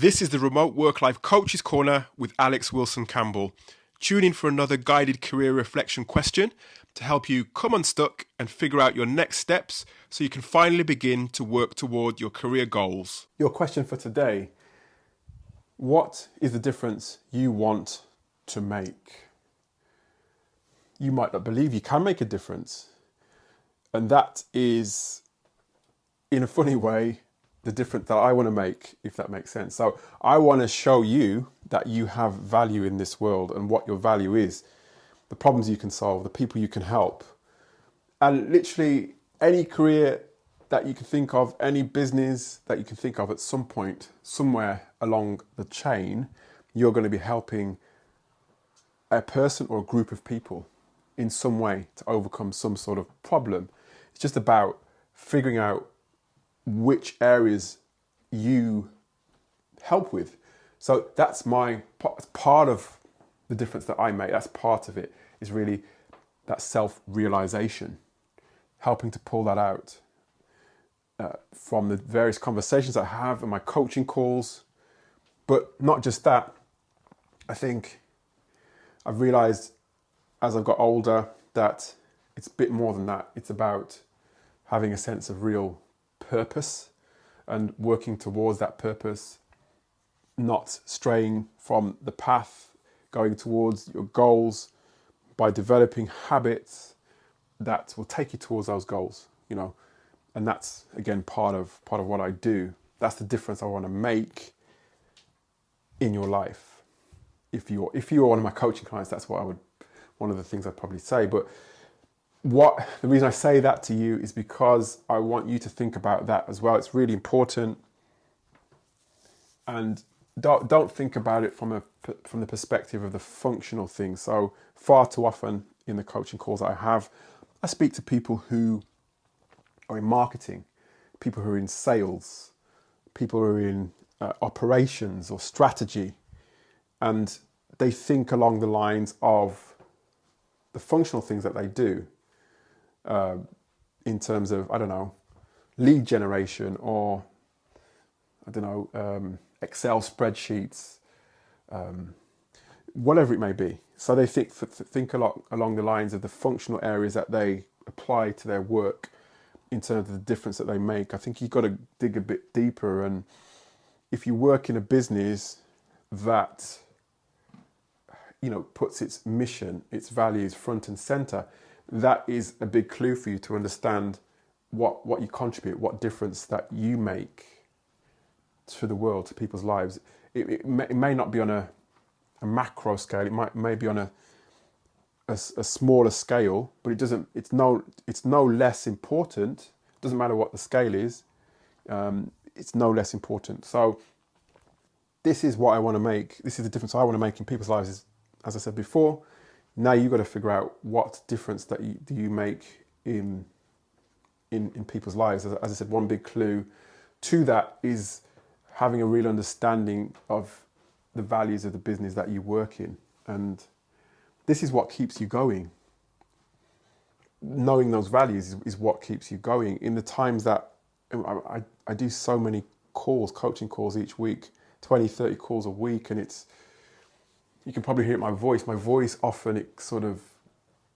This is the Remote Work Life Coaches Corner with Alex Wilson Campbell. Tune in for another guided career reflection question to help you come unstuck and figure out your next steps so you can finally begin to work toward your career goals. Your question for today: what is the difference you want to make? You might not believe you can make a difference. And that is, in a funny way, the difference that I want to make, if that makes sense. So I want to show you that you have value in this world and what your value is, the problems you can solve, the people you can help. And literally any career that you can think of, any business that you can think of, at some point, somewhere along the chain, you're going to be helping a person or a group of people in some way to overcome some sort of problem. It's just about figuring out which areas you help with. So that's part of the difference that I make. That's part of it, is really that self-realization, helping to pull that out from the various conversations I have in my coaching calls. But not just that. I think I've realized as I've got older that it's a bit more than that. It's about having a sense of real purpose and working towards that purpose, not straying from the path, going towards your goals by developing habits that will take you towards those goals, and that's again part of what I do. That's the difference I want to make in your life. If you're one of my coaching clients, that's one of the things I'd probably say. But the reason I say that to you is because I want you to think about that as well. It's really important, and don't think about it from the perspective of the functional thing. So far too often in the coaching calls that I speak to people who are in marketing, people who are in sales, people who are in operations or strategy, and they think along the lines of the functional things that they do. In terms of, lead generation or, Excel spreadsheets, whatever it may be. So they think along the lines of the functional areas that they apply to their work in terms of the difference that they make. I think you've got to dig a bit deeper. And if you work in a business that, puts its mission, its values front and center, that is a big clue for you to understand what you contribute, what difference that you make to the world, to people's lives. It may not be on a macro scale. It may be on a smaller scale, but it's no less important. It doesn't matter what the scale is. It's no less important. So this is what I want to make. This is the difference I want to make in people's lives. Is, as I said before, now you've got to figure out what difference that you make in people's lives. As I said, one big clue to that is having a real understanding of the values of the business that you work in. And this is what keeps you going. Knowing those values is what keeps you going. In the times that I do so many coaching calls each week, 20, 30 calls a week, and you can probably hear it in my voice. My voice often, it sort of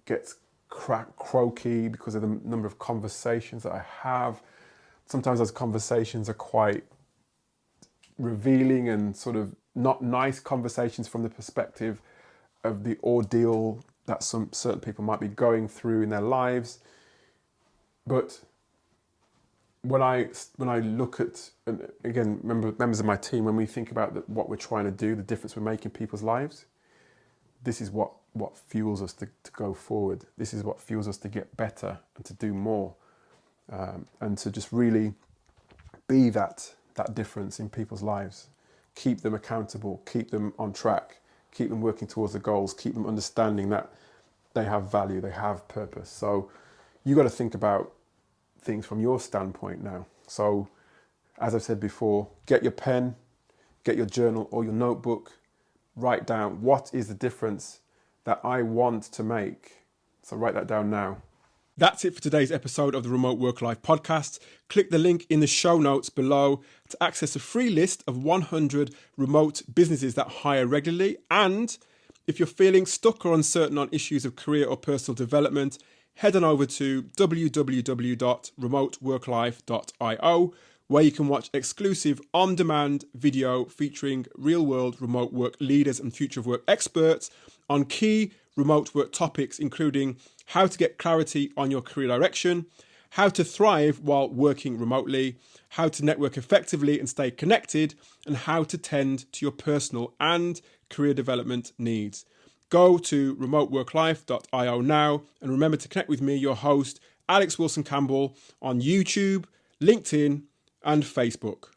gets croaky because of the number of conversations that I have. Sometimes those conversations are quite revealing and sort of not nice conversations from the perspective of the ordeal that some certain people might be going through in their lives. But when I look at, and again, members of my team, when we think about what we're trying to do, the difference we're making in people's lives, this is what fuels us to go forward. This is what fuels us to get better and to do more, and to just really be that difference in people's lives. Keep them accountable, keep them on track, keep them working towards the goals, keep them understanding that they have value, they have purpose. So you got to think about things from your standpoint now. So as I've said before, get your pen, get your journal or your notebook, write down what is the difference that I want to make. So write that down now. That's it for today's episode of the Remote Work Life podcast. Click the link in the show notes below to access a free list of 100 remote businesses that hire regularly. And if you're feeling stuck or uncertain on issues of career or personal development, head on over to www.remoteworklife.io, where you can watch exclusive on-demand video featuring real-world remote work leaders and future of work experts on key remote work topics, including how to get clarity on your career direction, how to thrive while working remotely, how to network effectively and stay connected, and how to tend to your personal and career development needs. Go to remoteworklife.io now, and remember to connect with me, your host, Alex Wilson Campbell, on YouTube, LinkedIn, and Facebook.